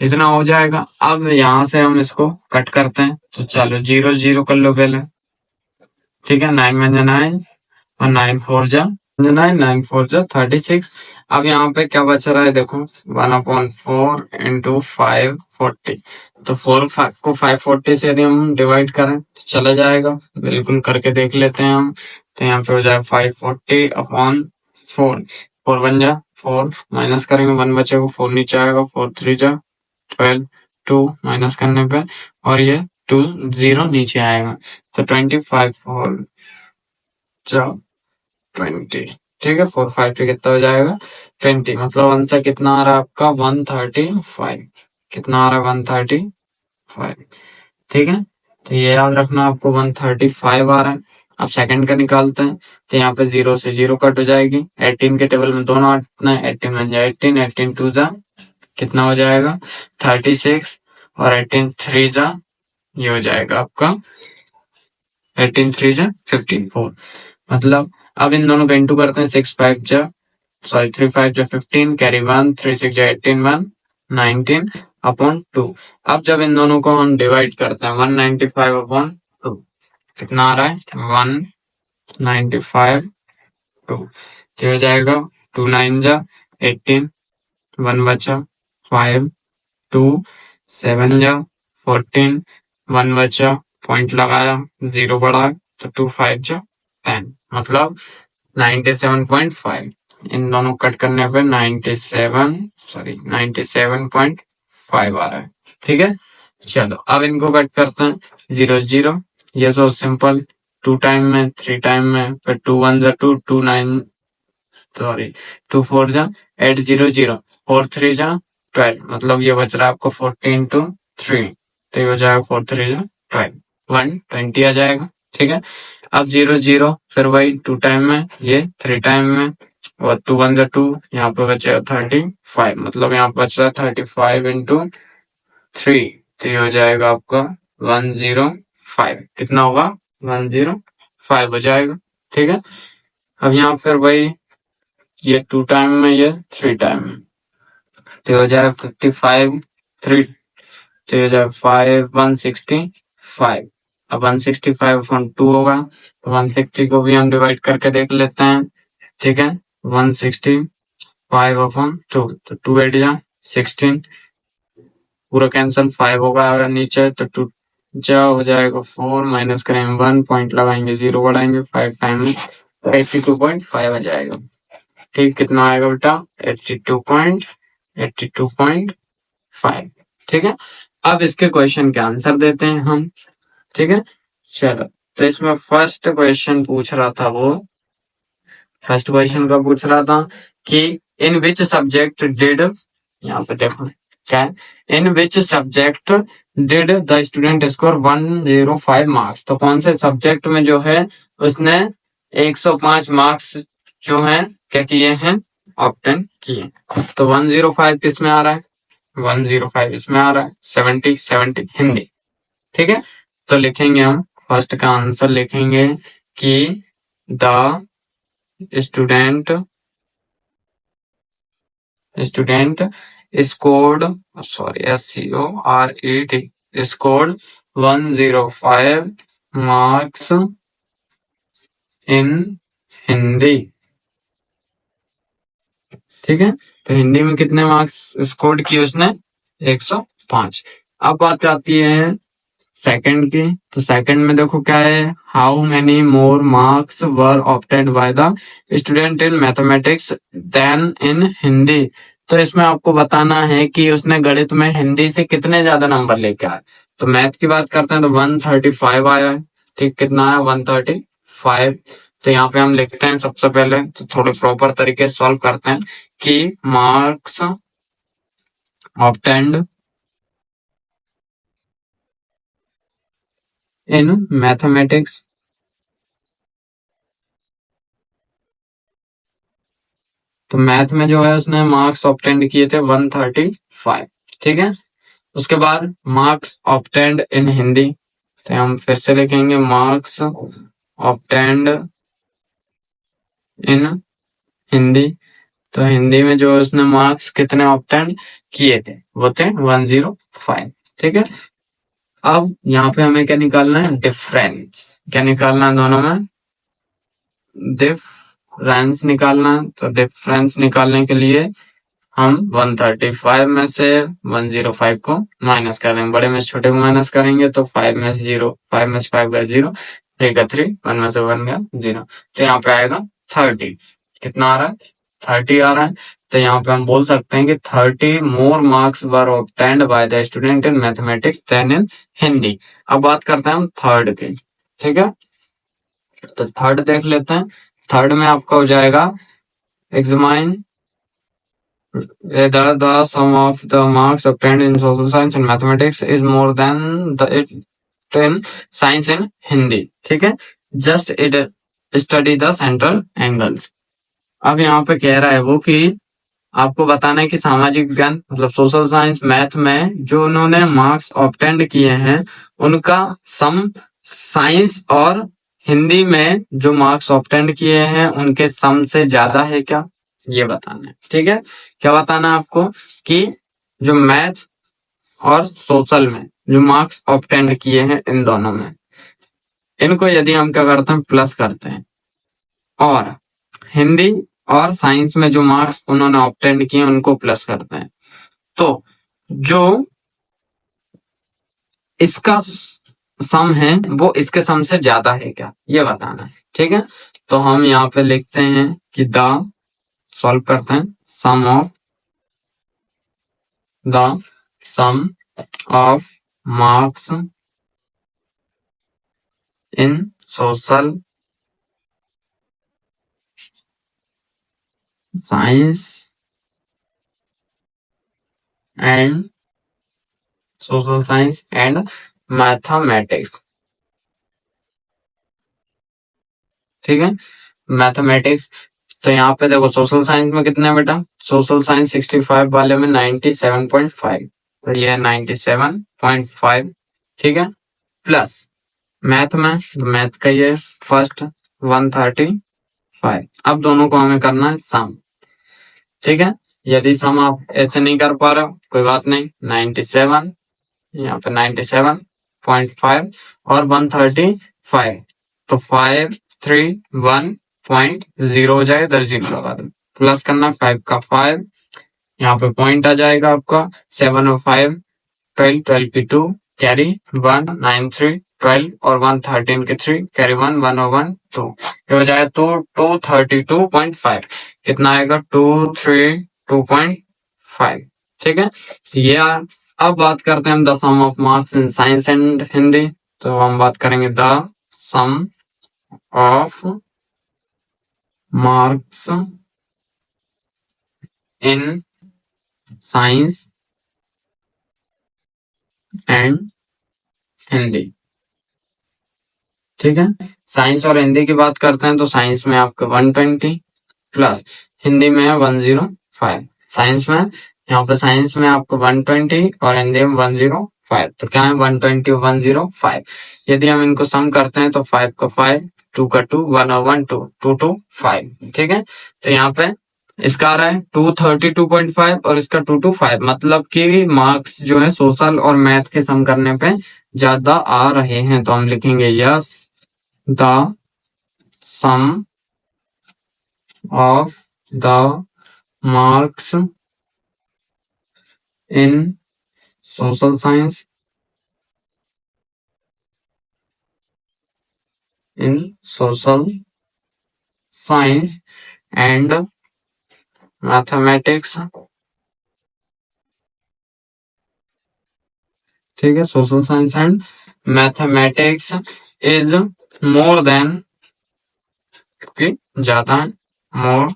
इतना हो जाएगा। अब यहाँ से हम इसको कट करते हैं, तो चलो 0 0 कर लो पहले। ठीक है, 9 1 9 और 9 4 जा 9 9 4 जा 36। अब यहाँ पे क्या बच रहा है देखो, 1/4 इंटू 540। तो 4 को 540 से यदि हम डिवाइड करें तो चला जाएगा, बिल्कुल करके देख लेते हैं हम। तो यहाँ पे हो जाएगा 540 अपॉन 4, 4 1 जा 4, माइनस करेंगे 1 बचेगा, 4 नीचे आएगा, 4 3 जा 12, 2 माइनस करने पे, और ये 2 0 नीचे आएगा, तो 25 4 जा 20। ठीक है, 4 5 पे कितना हो जाएगा 20, मतलब आंसर कितना आ रहा है आपका 135। कितना आ रहा है 135। ठीक है, तो ये याद रखना आपको 135 आ रहा है। अब सेकंड का निकालते हैं, तो यहाँ पे 0 से 0 कट हो जाएगी, 18 के टेबल में दोनों हटना है, 18 बन जाए 18, 18 2 जा कितना हो जाएगा 36, और 18 3 जा ये हो जाएगा आपका 18 3 जा 54। मतलब अब इन दोनों का इंटू करते हैं, 6 5 जा सॉरी 3 5 जा 15, कैरी 1, 3 6 जा 18 1 19 अपॉन 2। अब जब इन दोनों को हम डिवाइड करते हैं 195 अपॉन 2, कितना आ रहा है 195 2, तो हो जाएगा 2 9 जा 18, 1 बचा 5, 2 7 जा 14, 1 बचा पॉइंट लगाया 0 बढ़ा, तो 2 5 जा 10, मतलब 97.5। इन दोनों कट करने पे 97.5 आ रहा है। ठीक है, चलो अब इनको कट करते हैं, 0 0, ये तो सिंपल, 2 टाइम में 3 टाइम में, फिर 2 1 जा 2, 2 9 सॉरी 2 4 जा 8 0 0, 4 3 जा 12, मतलब ये बच रहा है आपको 40 इंटू 3, तो ये हो जाएगा 4 3 जा 12, 120 आ जाएगा। ठीक है, अब 0 0, फिर वही 2 टाइम में, ये 3 टाइम में, और 2 1 जा 2, यहाँ पे बचेगा 35, मतलब यहाँ पे बच रहा है 35 इंटू 3, तो ये हो जाएगा आपका 105। कितना होगा 105 हो जाएगा। ठीक है, अब यहाँ फिर वही, ये 2 टाइम में, ये 3 टाइम में, तो हो जाएगा 55 3, तो हो जाएगा 5 165। अब 165 अपॉन 2 होगा, तो 160 को भी हम डिवाइड करके देख लेते हैं। ठीक है, 165 अपॉन 2, तो 2 8 जा 16, पूरा कैंसिल, 5 होगा अगर नीचे, तो 2 जा हो जाएगा 4, माइनस करेंगे 1, पॉइंट लगाएंगे 0 बढ़ाएंगे 5 टाइम में, तो 82.5 आ जाएगा। ठीक, कितना आएगा बेटा 82.5। ठीक है, अब इसके क्वेश्चन के आंसर देते हैं हम। ठीक है, चलो, तो इसमें फर्स्ट क्वेश्चन पूछ रहा था वो, फर्स्ट क्वेश्चन का पूछ रहा था कि इन विच सब्जेक्ट डिड, यहाँ पे देखो क्या है, in which subject did the student score 105 marks, तो कौन से सब्जेक्ट में जो है उसने 105 मार्क्स जो है क्या किए हैं, ऑब्टेन किए। तो 105 किस में आ रहा है, 105 इसमें आ रहा है, 70 70 हिंदी। ठीक है, तो लिखेंगे हम फर्स्ट का आंसर लिखेंगे कि the student scored, sorry SCORED scored 105 marks in Hindi. ठीक है, तो हिंदी में कितने मार्क्स स्कोर किए उसने 105। अब बात आती है सेकंड की, तो सेकंड में देखो क्या है, how many more marks were obtained by the student in mathematics than in Hindi. तो इसमें आपको बताना है कि उसने गणित में हिंदी से कितने ज्यादा नंबर लेके आए। तो मैथ की बात करते हैं तो 135 आया है। ठीक, कितना आया 135। तो यहाँ पे हम लिखते हैं सबसे पहले, तो थोड़े प्रॉपर तरीके से सॉल्व करते हैं कि मार्क्स ऑब्टेन्ड इन मैथमेटिक्स, तो मैथ में जो है उसने मार्क्स ऑब्टेन्ड किए थे 135। ठीक है, उसके बाद मार्क्स ऑब्टेन्ड इन हिंदी, तो हम फिर से लिखेंगे मार्क्स ऑब्टेन्ड इन हिंदी। तो हिंदी में जो उसने मार्क्स कितने ऑब्टेन किए थे वो थे 105। ठीक है, अब यहाँ पे हमें क्या निकालना है, डिफरेंस। क्या निकालना है दोनों में, डिफरेंस निकालना है। तो डिफरेंस निकालने के लिए हम 135 में से 105 को माइनस करेंगे, बड़े में से छोटे को माइनस करेंगे तो 5 में से 0, 5 में से 5 गया 0, 3 का 3, 1 में से 1 गया 0, तो यहाँ पे आएगा 30। कितना आ रहा है, 30 आ रहा है। तो यहाँ पे हम बोल सकते हैं कि 30 more marks were obtained by the student in mathematics than in Hindi. अब बात करते हैं हम थर्ड की। ठीक है, तो थर्ड देख लेते हैं। थर्ड में आपका हो जाएगा examine whether the sum of the marks obtained in social science and mathematics is more than the it in science and Hindi। ठीक है, just it study the central angles। अब यहाँ पे कह रहा है वो कि आपको बताना है कि सामाजिक विज्ञान मतलब सोशल साइंस मैथ में जो उन्होंने मार्क्स ऑब्टेंड किए हैं उनका सम साइंस और हिंदी में जो मार्क्स ऑब्टेंड किए हैं उनके सम से ज्यादा है क्या, ये बताना है। ठीक है, क्या बताना है आपको कि जो मैथ और सोशल में जो मार्क्स ऑब्टेंड किए हैं इन दोनों में, इनको यदि हम क्या करते हैं, प्लस करते हैं, और हिंदी और साइंस में जो मार्क्स उन्होंने ऑब्टेंड किए उनको प्लस करते हैं, तो जो इसका सम है वो इसके सम से ज्यादा है क्या, ये बताना है। ठीक है, तो हम यहाँ पे लिखते हैं कि द, सॉल्व करते हैं, sum of the sum of marks in social science and social science and mathematics. ठीक है, मैथमेटिक्स, तो यहाँ पे देखो सोशल साइंस में कितने बेटा, सोशल साइंस 65 वाले में 97.5, तो ये 97.5। ठीक है, प्लस मैथ में, मैथ का ये फर्स्ट 135। अब दोनों को हमें करना है सम। ठीक है, यदि सम आप ऐसे नहीं कर पा रहे हो कोई बात नहीं, 97 यहाँ पे 97.5 और 135, तो 531.0 हो जाएगा, इधर 0 लगा दो, प्लस करना 5 का 5, यहाँ पे पॉइंट आ जाएगा आपका 7 और 5 12, 12 की 2 कैरी 1, 9 3 12 और 1 13 के 3 कैरी 1, 1 और 1 2, ये हो जाएगा तो 232.5। कितना आएगा, 232.5। ठीक है, ये अब बात करते हैं हम the sum of marks in science and Hindi. तो हम बात करेंगे the sum of marks in science and Hindi. ठीक है, साइंस और हिंदी की बात करते हैं तो साइंस में आपका 120 प्लस हिंदी में है 105। साइंस में यहाँ पर साइंस में आपको 120 और हिंदी में 105, तो क्या है 120 105। यदि हम इनको सम करते हैं तो 5 का 5, 2 का 2, 1 और 1 2, 2 2 5। ठीक है, तो यहाँ पे इसका आ रहा है 232.5 और इसका 225, मतलब कि मार्क्स जो है सोशल और मैथ के सम करने पे ज्यादा आ रहे हैं। तो हम लिखेंगे yes the sum of the marks in social science and mathematics। ठीक है, social science and mathematics is more than, क्योंकि ज्यादा है, more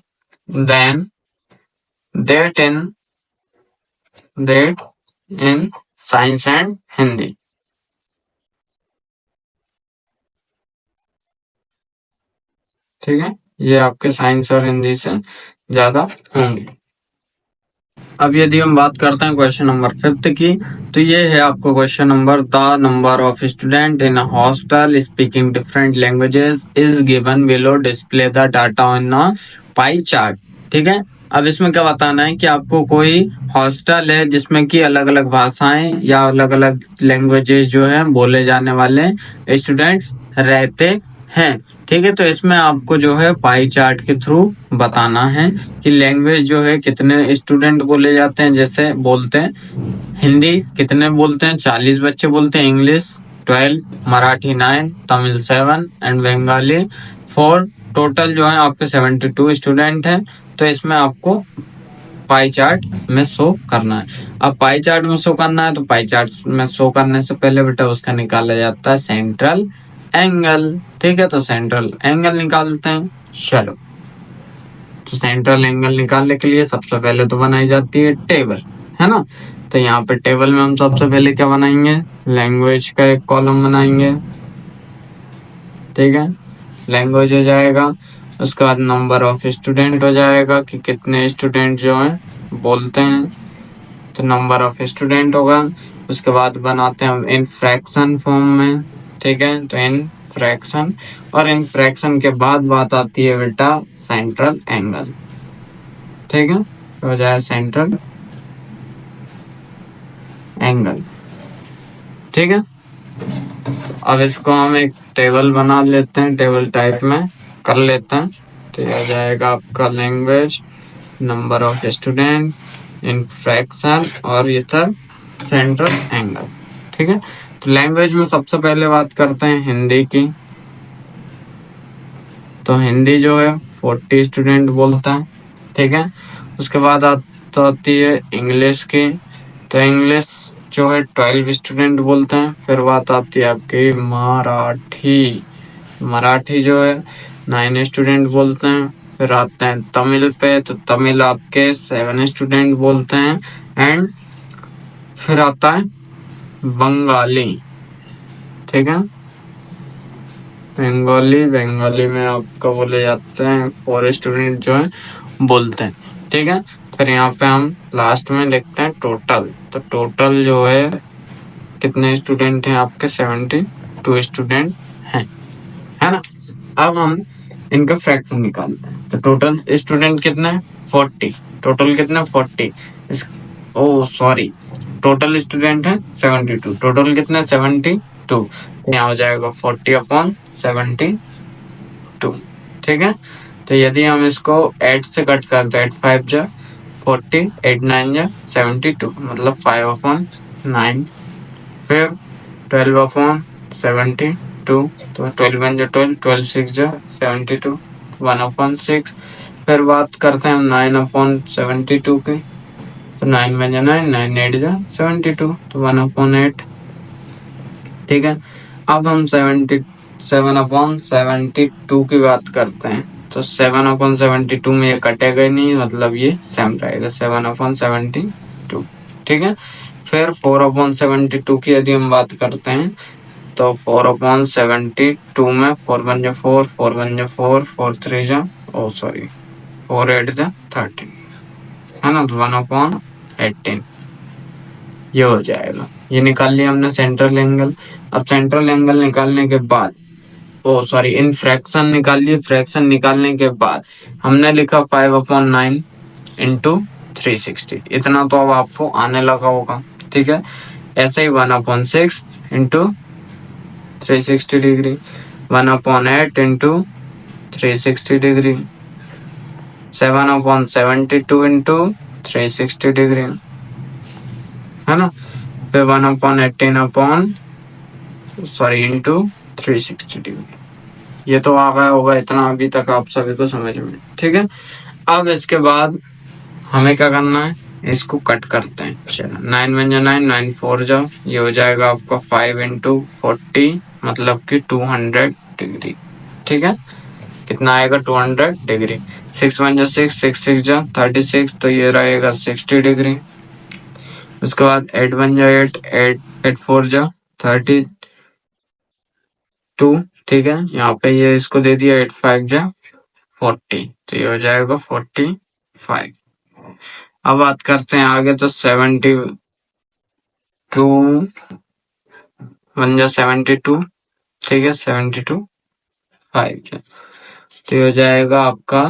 than that in science and Hindi. ठीक है, ये आपके साइंस और हिंदी से ज्यादा होंगे। अब यदि हम बात करते हैं क्वेश्चन नंबर 5 की, तो ये है आपको question number, the number of student in a hostel speaking different languages is given below, display the data on a pie chart. ठीक है, अब इसमें क्या बताना है कि आपको कोई हॉस्टल है जिसमें कि अलग अलग भाषाएं या अलग अलग लैंग्वेजेस जो है बोले जाने वाले स्टूडेंट्स रहते हैं। ठीक है, तो इसमें आपको जो है पाई चार्ट के थ्रू बताना है कि लैंग्वेज जो है कितने स्टूडेंट बोले जाते हैं। जैसे बोलते हैं हिंदी कितने बोलते हैं, 40 बच्चे बोलते हैं, English 12, Marathi 9, Tamil 7 and Bengali 4। Total जो है आपके 72 स्टूडेंट हैं। तो इसमें आपको पाई चार्ट में शो करना है। अब पाई चार्ट में शो करना है तो पाई चार्ट में शो करने से पहले बेटा उसका निकाला जाता है सेंट्रल एंगल। ठीक है, तो सेंट्रल एंगल निकालते हैं। चलो, तो सेंट्रल एंगल निकालने के लिए सबसे पहले तो बनाई जाती है टेबल, है ना। तो यहाँ पे टेबल में हम सबसे पहले क्या बनाएंगे, लैंग्वेज का एक कॉलम बनाएंगे। ठीक है, लैंग्वेज हो जाएगा, उसके बाद नंबर ऑफ स्टूडेंट हो जाएगा कि कितने स्टूडेंट जो हैं बोलते हैं, तो नंबर ऑफ स्टूडेंट होगा। उसके बाद बनाते हैं हम इन फ्रैक्शन फॉर्म में। ठीक है, तो इन फ्रैक्शन, और इन फ्रैक्शन के बाद बात आती है बेटा सेंट्रल एंगल। ठीक है, तो हो जाए सेंट्रल एंगल। ठीक है, अब इसको हम एक टेबल बना लेते हैं, टेबल टाइप में कर लेते हैं। तो यह हो जाएगा आपका language, number of student, in fraction, और ये सब सेंट्रल एंगल। ठीक है, तो लैंग्वेज में सबसे पहले बात करते हैं हिंदी की। तो हिंदी जो है 40 स्टूडेंट बोलता है। ठीक है, उसके बाद आती है इंग्लिश की। तो इंग्लिश जो है 12 स्टूडेंट बोलते हैं। फिर बात आती है आपकी मराठी। मराठी जो है 9 स्टूडेंट बोलते हैं। फिर आते हैं तमिल पे, तो तमिल आपके 7 स्टूडेंट बोलते हैं। एंड फिर आता है बंगाली। ठीक है, बंगाली में आपका बोले जाते हैं 4 स्टूडेंट जो है बोलते हैं। ठीक है, फिर यहाँ पे हम लास्ट में लिखते हैं टोटल। तो टोटल जो है कितने स्टूडेंट हैं आपके, 72 स्टूडेंट हैं, है ना। अब हम इनका फ्रैक्शन निकालते हैं। तो टोटल स्टूडेंट कितने, 40। टोटल कितने, 40। सॉरी, टोटल स्टूडेंट है 72। टोटल कितने, 72। यहाँ हो जाएगा 40/72। ठीक है, तो यदि हम इसको 8 से कट करते तो 8 5 जा 40, 8 9 जा 72, मतलब 5/9। फिर 12/72, तो 12 1 जा 12, 12 6 जा 72, 1/6। फिर बात करते हैं हम 9/72 की। तो 9 1 जा 9, 9 8 जा 72, तो 1/8। ठीक है, अब हम 7/72 की बात करते हैं। तो 7/72 में ये कटेगा ही नहीं, मतलब ये सेम रहेगा 7/72। ठीक है, फिर 4/72 की यदि हम बात करते हैं, तो 4/72 में 4 1 जा 4, 4 1 जा 4, 4 3 जा 4 8 जा 13, है ना। तो 1/18 ये हो जाएगा। ये निकाल लिया हमने सेंट्रल एंगल। अब सेंट्रल एंगल निकालने के बाद इन फ्रैक्शन निकाल लिए। फ्रैक्शन निकालने के बाद हमने लिखा 5/9 इंटू 360। इतना तो अब आपको आने लगा होगा। ठीक है, ऐसे ही 1/6 into 360 degree, 1/8 into 360 degree, 7/72 into 360 degree, है ना। फिर 1/18 इंटू 360 डिग्री। ये तो आ गया होगा इतना अभी तक आप सभी को समझ में। ठीक है, अब इसके बाद हमें क्या करना है, इसको कट करते हैं। चलो, 9 1 जा 9, 9 4 जा, ये हो जाएगा आपका 5 इंटू 40, मतलब कि 200 डिग्री। ठीक है, कितना आएगा, 200 डिग्री। 6 1 जा 6, 6 6 जा 36, तो ये रहेगा 60 डिग्री। उसके बाद 8 1 जा 8, 8 4 जा 32। ठीक है, यहाँ पे ये इसको दे दिया 8 5 जा 40, तो ये हो जाएगा 45। अब बात करते हैं आगे, तो 72 बन जा 72, ठीक है 72 5 तो हो जाएगा आपका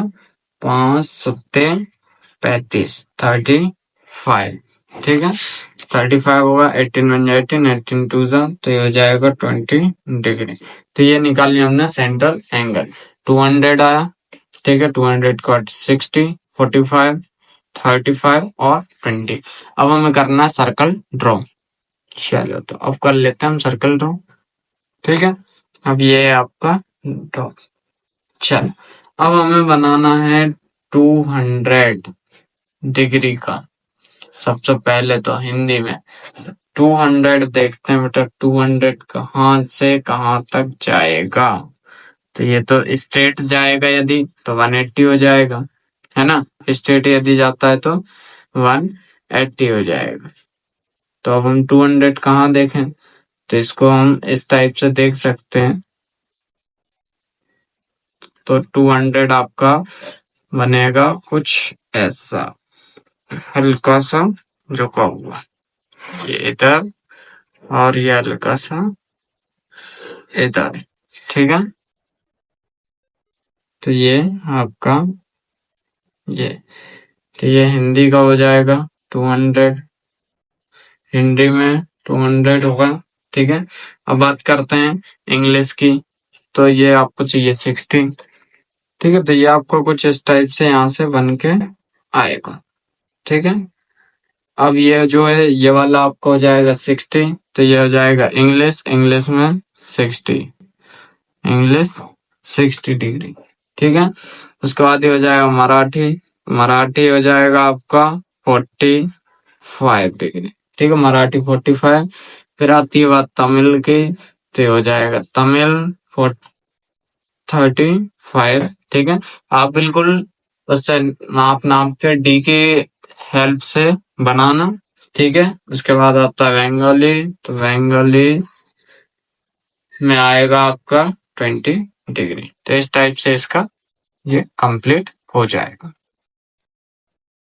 5 सत्ते 35 35, ठीक है 35 होगा, 18 बन जाए 18, 18 टू जा तो ये हो जाएगा 20 डिग्री। तो ये निकाल लिया हमने सेंट्रल एंगल। 200 आया, ठीक है 200 का 60, 45, 35 और 20। अब हमें करना है सर्कल ड्रॉ। चलो तो अब कर लेते हैं हम सर्कल ड्रॉ, ठीक है। अब ये है आपका ड्रॉ। चलो अब हमें बनाना है 200 डिग्री का। सबसे पहले तो हिंदी में 200 देखते हैं बेटा, 200 कहाँ से कहाँ तक जाएगा। तो ये तो स्ट्रेट जाएगा यदि तो 180 हो जाएगा, है ना। स्ट्रेट यदि जाता है तो 180 हो जाएगा। तो अब हम 200 कहाँ देखें, तो इसको हम इस टाइप से देख सकते हैं। तो 200 आपका बनेगा कुछ ऐसा, हल्का सा झुका हुआ, ये इधर और ये हल्का सा इधर, ठीक है। तो ये आपका ये तो ये हिंदी का हो जाएगा 200, हिंदी में 200 होगा, ठीक है। अब बात करते हैं इंग्लिश की, तो ये आपको चाहिए 60, ठीक है। तो ये आपको कुछ इस टाइप से यहाँ से बन के आएगा, ठीक है। अब ये जो है ये वाला आपका हो जाएगा 60, तो ये हो जाएगा इंग्लिश, इंग्लिश में 60, इंग्लिश 60 डिग्री, ठीक है। उसके बाद ये हो जाएगा मराठी, मराठी हो जाएगा आपका 45 डिग्री, ठीक है मराठी 45। फिर आती है बात तमिल की, तो ये हो जाएगा तमिल 35, ठीक है। आप बिल्कुल उससे नाप नाप के डी की हेल्प से बनाना, ठीक है। उसके बाद आता है बंगाली, तो बंगाली में आएगा आपका 20 डिग्री। तो इस टाइप से इसका ये कंप्लीट हो जाएगा।